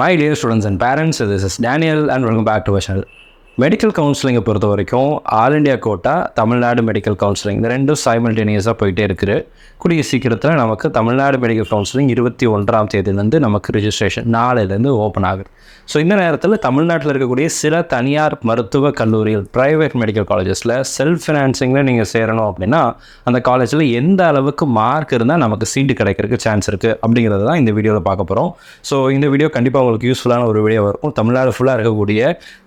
My dear students and parents, this is Daniel and welcome back to our channel. Medical கவுன்சிலிங்கை பொறுத்த வரைக்கும் all India quota, Tamil Nadu medical counselling இந்த ரெண்டும் சைமல்டேனியஸாக போயிட்டே இருக்குது. கூடிய சீக்கிரத்தில் நமக்கு தமிழ்நாடு மெடிக்கல் கவுன்சிலிங் 21ஆம் தேதியிலேருந்து நமக்கு ரிஜிஸ்ட்ரேஷன் நாளையிலேருந்து ஓப்பன் ஆகுது. ஸோ இந்த நேரத்தில் தமிழ்நாட்டில் இருக்கக்கூடிய சில தனியார் மருத்துவ கல்லூரிகள், ப்ரைவேட் மெடிக்கல் காலேஜஸில் செல்ஃப் ஃபினான்சிங்கில் நீங்கள் சேரணும் அப்படின்னா அந்த காலேஜில் எந்த அளவுக்கு மார்க் இருந்தால் நமக்கு சீட்டு கிடைக்கிறதுக்கு சான்ஸ் இருக்குது அப்படிங்கிறது தான் இந்த வீடியோவில் பார்க்க போகிறோம். ஸோ இந்த வீடியோ கண்டிப்பாக உங்களுக்கு யூஸ்ஃபுல்லான ஒரு வீடியோ இருக்கும். தமிழ்நாடு ஃபுல்லாக இருக்கக்கூடிய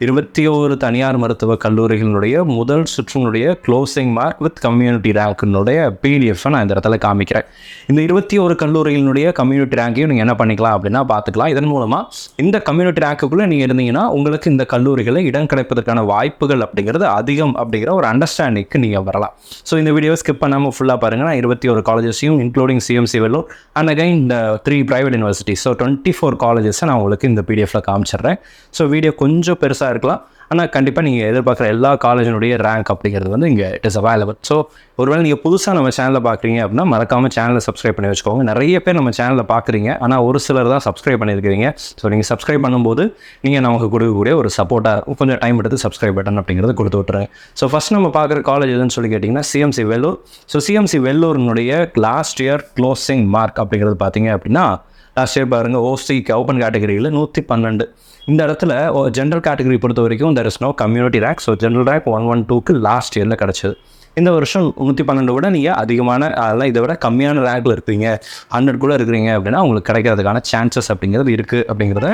21 தனியார் மருத்துவ கல்லூரிகளுடைய முதல் சுற்றினுடைய க்ளோசிங் மார்க் வித் கம்யூனிட்டி ரேங்க்கினுடைய பிடிஎஃப் நான் இந்த இடத்துல காமிக்கிறேன். இந்த 21 கல்லூரிகளுடைய கம்யூனிட்டி ரேங்கையும் நீங்கள் என்ன பண்ணிக்கலாம் அப்படின்னா பார்த்துக்கலாம். இதன் மூலமாக இந்த கம்யூனிட்டி ரேங்க்குள்ளே நீங்கள் இருந்தீங்கன்னா உங்களுக்கு இந்த கல்லூரிகளை இடம் கிடைப்பதற்கான வாய்ப்புகள் அப்படிங்கிறது அதிகம் அப்படிங்கிற ஒரு அண்டர்ஸ்டாண்டிங்க்கு நீங்கள் வரலாம். ஸோ இந்த வீடியோ ஸ்கிப் பண்ணாமல் ஃபுல்லாக பாருங்கள். நான் 21 காலேஜஸையும் including CMC Vellore and again இந்த 3 ப்ரைவேட் யூனிவர்சிட்டி, ஸோ 24 காலேஜஸை நான் உங்களுக்கு இந்த பிடிஎஃப்ல காமிச்சிடுறேன். ஸோ வீடியோ கொஞ்சம் பெருசாக இருக்கலாம், ஆனால் கண்டிப்பாக நீங்கள் எதிர்பார்க்குற எல்லா காலேஜினுடைய ரேங்க் அப்படிங்கிறது வந்து இங்கே இட் இஸ் அவைலபிள். ஸோ ஒருவேளை நீங்கள் புதுசாக நம்ம சேனலில் பார்க்குறீங்க அப்படின்னா மறக்காமல் சேனலை சப்ஸ்கிரைப் பண்ணி வச்சுக்கோங்க. நிறைய பேர் நம்ம சேனலில் பார்க்குறீங்க, ஆனால் ஒரு சிலர் தான் சப்ஸ்கிரைப் பண்ணியிருக்கிறீங்க. ஸோ நீங்கள் சப்ஸ்கிரைப் பண்ணும்போது நீங்கள் நமக்கு கொடுக்கக்கூடிய ஒரு சப்போர்ட்டாக இருக்கும். கொஞ்சம் டைம் எடுத்து சப்ஸ்கிரைப் பட்டன் அப்படிங்கிறது கொடுத்து விட்டுருங்க. ஸோ ஃபஸ்ட் நம்ம பார்க்குற காலேஜ் எதுன்னு சொல்லி கேட்டிங்கன்னா சிஎம்சி வெல்லூர். ஸோ சிஎம்சி வெல்லூரினுடைய லாஸ்ட் இயர் க்ளோசிங் மார்க் அப்படிங்கிறது பார்த்தீங்க அப்படின்னா லாஸ்ட் இயர் பாருங்கள் ஓசி ஓப்பன் கேட்டகரியில் 112. இந்த இடத்துல ஜென்ரல் கேட்டகரி பொறுத்த வரைக்கும் there is no community rank. So general rank 112க்கு லாஸ்ட் இயரில் கிடச்சிது. இந்த வருஷம் 112 விட நீங்கள் அதிகமான, அதெல்லாம் இதை விட கம்மியான ரேங்கில் இருக்கிறீங்க, 100 கூட இருக்கிறீங்க அப்படின்னா உங்களுக்கு கிடைக்கிறதுக்கான சான்சஸ் அப்படிங்கிறது இருக்குது. அப்படிங்கிறத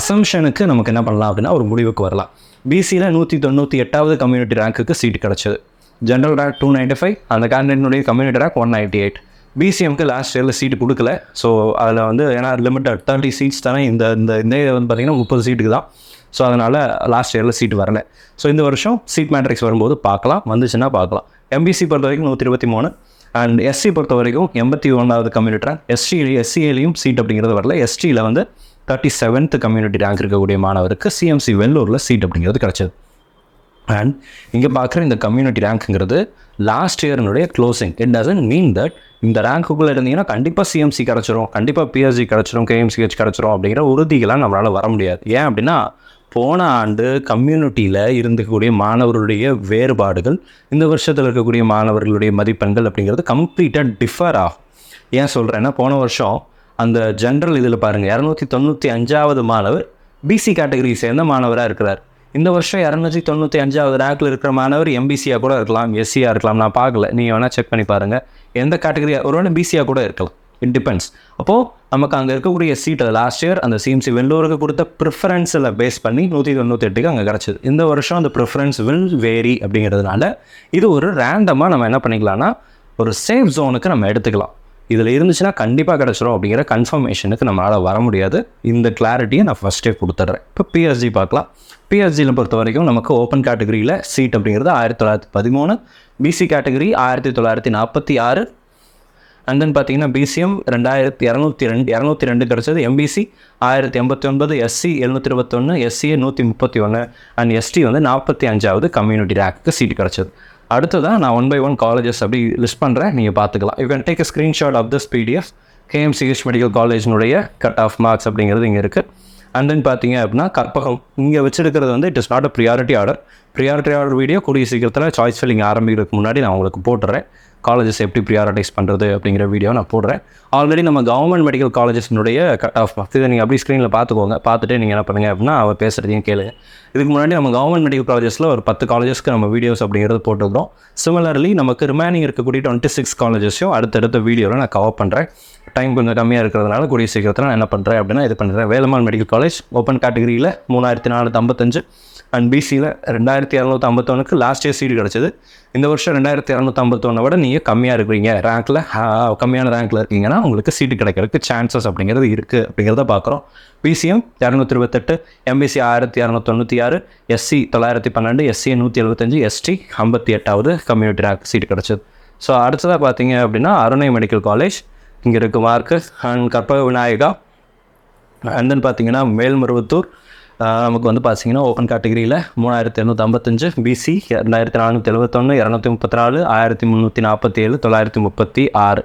அசம்ஷனுக்கு நமக்கு என்ன பண்ணலாம் அப்படின்னா ஒரு முடிவுக்கு வரலாம். பிசியில் 198வது கம்யூனிட்டி ரேங்க்குக்கு சீட்டு கிடச்சிது. ஜென்ரல் ரேங்க் 295, அந்த கேண்டிடேட்னுடைய கம்யூனிட்டி ரேங்க் 198. பிசிஎம்க்கு லாஸ்ட் இயரில் சீட்டு கொடுக்கல. ஸோ அதில் வந்து ஏன்னா லிமிட்டட் 30 சீட்ஸ் தானே இந்த இந்த இந்த வந்து பார்த்திங்கன்னா 30 சீட்டுக்கு தான். ஸோ அதனால் லாஸ்ட் இயரில் சீட்டு வரல. ஸோ இந்த வருஷம் சீட் மேட்ரிக்ஸ் வரும்போது பார்க்கலாம், வந்துச்சுன்னா பார்க்கலாம். எம்பிசி பொறுத்த வரைக்கும் 123 அண்ட் எஸ்சி பொறுத்த வரைக்கும் 81வது கம்யூனிட்டி ரேங்க். எஸ்சிஏலையும் சீட் அப்படிங்கிறது வரல. எஸ்டியில் வந்து 37th கம்யூனிட்டி ரேங்க் இருக்கக்கூடிய மாணவருக்கு சிஎம்சி வெல்லூரில் சீட் அப்படிங்கிறது கிடச்சிது. அண்ட் இங்கே பார்க்குற இந்த கம்யூனிட்டி ரேங்க்குங்கிறது லாஸ்ட் இயர்னுடைய closing. It doesn't mean that இந்த ரேங்க்குள்ளே இருந்தீங்கன்னா கண்டிப்பாக சிஎம்சி கிடச்சிரும், கண்டிப்பாக பிஎஸ்சி கிடச்சிரும், கேஎம்சிஹெச் கிடச்சிரும் அப்படிங்கிற உறுதிகளாக நம்மளால் வர முடியாது. ஏன் அப்படின்னா போன ஆண்டு கம்யூனிட்டியில் இருந்தக்கூடிய மாணவர்களுடைய வேறுபாடுகள், இந்த வருஷத்தில் இருக்கக்கூடிய மாணவர்களுடைய மதிப்பெண்கள் அப்படிங்கிறது கம்ப்ளீட்டாக டிஃபர் ஆகும். ஏன் சொல்கிறேன்னா போன வருஷம் அந்த ஜென்ரல் இதில் பாருங்கள் 295வது மாணவர் பிசி கேட்டகரி சேர்ந்த மாணவராக இருக்கிறார். இந்த வருஷம் 295வது ரேங்க்கில் இருக்கிற மாணவர் எம்பிசியாக கூட இருக்கலாம், எஸ்சியாக இருக்கலாம், நான் பார்க்கல, நீங்கள் வேணால் செக் பண்ணி பாருங்கள். எந்த கேட்டகரியாக ஒருவேளை பிசியாக கூட இருக்கலாம், இட் டிபெண்ட்ஸ். அப்போது நமக்கு அங்கே இருக்கக்கூடிய சீட்டை லாஸ்ட் இயர் அந்த சிஎம்சி வெல்லூருக்கு கொடுத்த ப்ரிஃபரன்ஸில் பேஸ் பண்ணி 198க்கு அங்கே கிடச்சிது. இந்த வருஷம் அந்த ப்ரிஃபரன்ஸ் வில் வேரி அப்படிங்கிறதுனால இது ஒரு ரேண்டமாக நம்ம என்ன பண்ணிக்கலாம்னா ஒரு சேஃப் ஜோனுக்கு நம்ம எடுத்துக்கலாம். இதில் இருந்துச்சுன்னா கண்டிப்பாக கிடச்சிரும் அப்படிங்கிற கன்ஃபர்மேஷனுக்கு நம்மளால் வர முடியாது. இந்த கிளாரிட்டியை நான் ஃபஸ்ட்டே கொடுத்துட்றேன். இப்போ பிஎஸ்ஜி பார்க்கலாம். பிஎஸ்ஜியில் பொறுத்த வரைக்கும் நமக்கு ஓப்பன் கேட்டகரியில் சீட் அப்படிங்கிறது 1913, பிசி கேட்டகரி 1946, அண்ட் தென் பார்த்தீங்கன்னா பிசிஎம் 2202 கிடச்சது, MBC 1089, SC 721, SCA 131 and ST வந்து 45வது கம்யூனிட்டி ரேங்க்கு சீட் கிடச்சது. அடுத்ததான் நான் 1 by 1 காலேஜஸ் அப்படி லிஸ்ட் பண்ணுறேன், நீங்கள் பார்த்துக்கலாம். You can take a screenshot of this PDF. KMCH medical காலேஜினுடைய கட் ஆஃப் மார்க்ஸ் அப்படிங்கிறது இங்கே இருக்குது. அண்ட் தென் பார்த்தீங்க அப்படின்னா கற்பகம் இங்கே வச்சுருக்கிறது வந்து it is not a priority order. Priority order video கூடிய சீக்கிரத்தில் சாய்ஸ் ஃபில்லிங் ஆரம்பிக்கிறதுக்கு முன்னாடி நான் உங்களுக்கு போட்டுறேன். காலேஜஸ் எப்படி ப்ரியாரிட்டைஸ் பண்ணுறது அப்படிங்கிற வீடியோ நான் போடுறேன். ஆல்ரெடி நம்ம கவர்மெண்ட் மெடிக்கல் காலேஜஸ்னுடைய கட் ஆஃப் மார்க்ஸ் இதை நீங்கள் அப்படி ஸ்க்ரீனில் பார்த்துக்கோங்க. பார்த்துட்டு நீங்கள் என்ன பண்ணுங்கள் அப்படின்னா அவர் பேசுகிறதையும் கேளுங்க. இதுக்கு முன்னாடி நம்ம கவர்மெண்ட் மெடிக்கல் காலேஜஸில் ஒரு 10 காலேஜஸ்க்கு நம்ம வீடியோஸ் அப்படிங்கிறது போட்டுக்கிறோம். சிமிலர்லி நமக்கு ரிமைனிங் இருக்கக்கூடிய 26 காலேஜஸையும் அடுத்தடுத்த வீடியோவில் நான் கவர் பண்ணுறேன். டைம் கொஞ்சம் கம்மியாக இருக்கிறதுனால கூடிய சீக்கிரத்தில் நான் என்ன பண்ணுறேன் அப்படின்னா இது பண்ணுறேன். வேலம்மாள் மெடிக்கல் காலேஜ் ஓப்பன் கேட்டகரியில் 3455 அண்ட் பிசியில் 2251க்கு லாஸ்ட் இயர் சீட் கிடச்சிது. இந்த வருஷம் 2251 விட நீங்கள் கம்மியாக இருக்கிறீங்க ரேங்க்கில், கம்மியான ரேங்க்கில் இருக்கீங்கன்னா உங்களுக்கு சீட்டு கிடைக்கிறதுக்கு சான்சஸ் அப்படிங்கிறது இருக்குது அப்படிங்கிறத பார்க்குறோம். BCM 228, MBC 1296, SC 912, SC 175, ST 58வது கம்யூனிட்டி ரேங்க் சீட்டு கிடச்சிது. ஸோ அடுத்ததாக பார்த்தீங்க அப்படின்னா அருணை மெடிக்கல் காலேஜ் இங்கே இருக்குது mark. And Karpaga Vinayaga and then பார்த்தீங்கன்னா மேல்மருவத்தூர் நமக்கு வந்து பார்த்தீங்கன்னா ஓப்பன் கேட்டகரியில் 3255, BC 2471, 234, 1347, 936.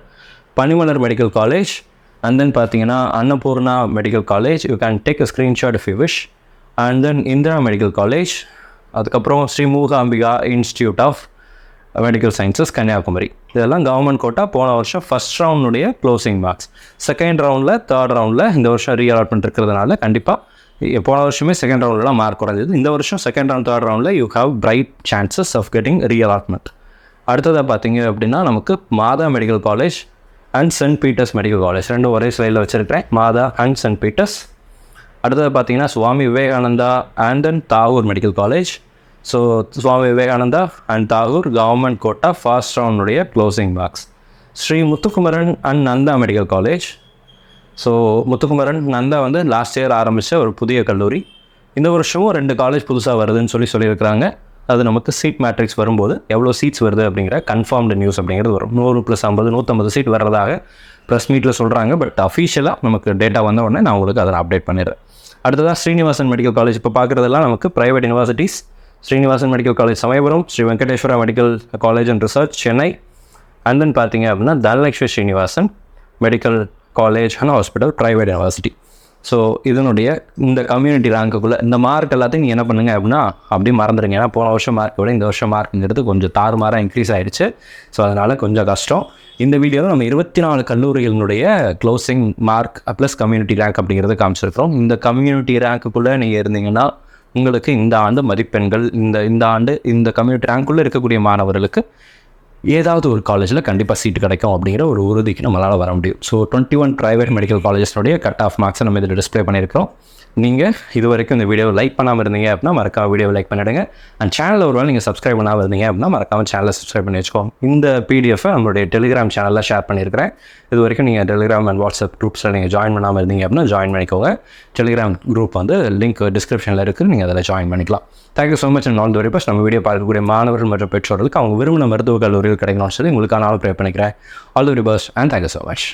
Panimalar medical college and then பார்த்தீங்கன்னா Annapoorna medical college, you can take a screenshot if you wish. And then Indira medical college, அதுக்கப்புறம் Sri Mookambika institute of medical sciences Kanyakumari. இதெல்லாம் கவர்மெண்ட் கோட்டா. போன வருஷம் ஃபஸ்ட் ரவுண்டுடைய க்ளோசிங் மார்க்ஸ். செகண்ட் ரவுண்டில், தேர்ட் ரவுண்டில் இந்த வருஷம் ரீஅலாட்மெண்ட் இருக்கிறதுனால கண்டிப்பாக போன வருஷமே செகண்ட் ரவுண்ட்லாம் மார்க் குறைஞ்சது. இந்த வருஷம் செகண்ட் ரவுண்ட், தேர்ட் ரவுண்டில் you have bright chances of getting reallotment. அடுத்ததாக பார்த்தீங்க அப்படின்னா நமக்கு Madha medical college and Saint Peter's medical college, ரெண்டும் ஒரே ஸ்லைடில் வச்சுருக்கிறேன், மாதா அண்ட் சென்ட் பீட்டர்ஸ். அடுத்தது பார்த்தீங்கன்னா Swami Vivekananda and then Tagore medical college. So Swami Vivekananda and Tagore government quota first ரவுண்டுடைய closing marks. Sri Muthukumaran and Nandha medical college. So Muthukumaran Nandha வந்து லாஸ்ட் இயர் ஆரம்பித்த ஒரு புதிய கல்லூரி. இந்த வருஷமும் 2 காலேஜ் புதுசாக வருதுன்னு சொல்லியிருக்கிறாங்க. அது நமக்கு சீட் மேட்ரிக்ஸ் வரும்போது எவ்வளோ சீட்ஸ் வருது அப்படிங்கிற கன்ஃபார்ம்டு நியூஸ் அப்படிங்கிறது வரும். 100+50 150 சீட் வர்றதாக ப்ரெஸ் மீட்டில் சொல்கிறாங்க. பட் அஃபீஷியலாக நமக்கு டேட்டா வந்த உடனே நான் உங்களுக்கு அதை அப்டேட் பண்ணிடுறேன். அடுத்ததாக ஸ்ரீனிவாசன் மெடிக்கல் காலேஜ். இப்போ பார்க்குறதெல்லாம் நமக்கு private universities. Srinivasan medical college Samayapuram, Sri Venkateswara medical college and research Chennai. And then பார்த்தீங்க அப்படின்னா Dhanalakshmi Srinivasan medical college and hospital private university. So இதனுடைய இந்த கம்யூனிட்டி ரேங்க்குள்ளே இந்த மார்க் எல்லாத்தையும் நீங்கள் என்ன பண்ணுங்கள் அப்படின்னா அப்படியே மறந்துடுங்க. ஏன்னா போன வருஷம் மார்க்கை விட இந்த வருஷம் மார்க்குங்கிறது கொஞ்சம் தாறுமாறாக இன்க்ரீஸ் ஆகிடுச்சு. ஸோ அதனால் கொஞ்சம் கஷ்டம். இந்த வீடியோவில் நம்ம 24 கல்லூரிகளினுடைய closing mark plus community rank அப்படிங்கிறது காமிச்சிருக்கிறோம். இந்த கம்யூனிட்டி ரேங்க்குள்ளே நீங்கள் இருந்தீங்கன்னா உங்களுக்கு இந்த ஆண்டு மதிப்பெண்கள் இந்த ஆண்டு இந்த கம்யூனிட்டி ரேங்க்குள்ளே இருக்கக்கூடிய மாணவர்களுக்கு ஏதாவது ஒரு காலேஜில் கண்டிப்பாக சீட்டு கிடைக்கும் அப்படிங்கிற ஒரு உறுதிக்கு நம்மளால் வர முடியும். ஸோ 21 ப்ரைவேட் மெடிக்கல் காலேஜஸ்னுடைய கட் ஆஃப் மார்க்ஸை நம்ம இதில் டிஸ்பிளே பண்ணியிருக்கிறோம். நீங்கள் இது வரைக்கும் இந்த வீடியோவை லைக் பண்ணாமல் இருந்தீங்க அப்படின்னா மறக்காம வீடியோவை லைக் பண்ணிவிடுங்க. அண்ட் சேனலில் ஒருவேளை நீங்கள் சப்ஸ்கிரைப் பண்ணாமல் இருந்தீங்க அப்படின்னா மறக்காம சேனலை சப்ஸ்கிரைப் பண்ணி வச்சுக்கோங்க. இந்த பிடிஎஃபை நம்மளுடைய டெலிகிராம் சேனலில் ஷேர் பண்ணியிருக்கிறேன். இது வரைக்கும் நீங்கள் டெலிகிராம் அண்ட் வாட்ஸ்அப் குரூப்ஸில் நீங்கள் ஜாயின் பண்ணாமல் இருந்தீங்க அப்படின்னா ஜாயின் பண்ணிக்கோங்க. டெலிகிராம் குரூப் வந்து லிங்க் டிஸ்கிரிப்ஷனில் இருக்குது, நீங்கள் அதில் ஜாயின் பண்ணிக்கலாம். Thank you so much. And all the very best. நம்ம வீடியோ பார்க்கக்கூடிய மாணவர்கள் மற்றும் பெற்றோர்களுக்கு அவங்க விரும்பின மருத்துவ கல்லூரிகள் கிடைக்கணும்னு சொல்லி உங்களுக்கான ஆள் ப்ரே பண்ணிக்கிறேன். All the very best and thank you so much.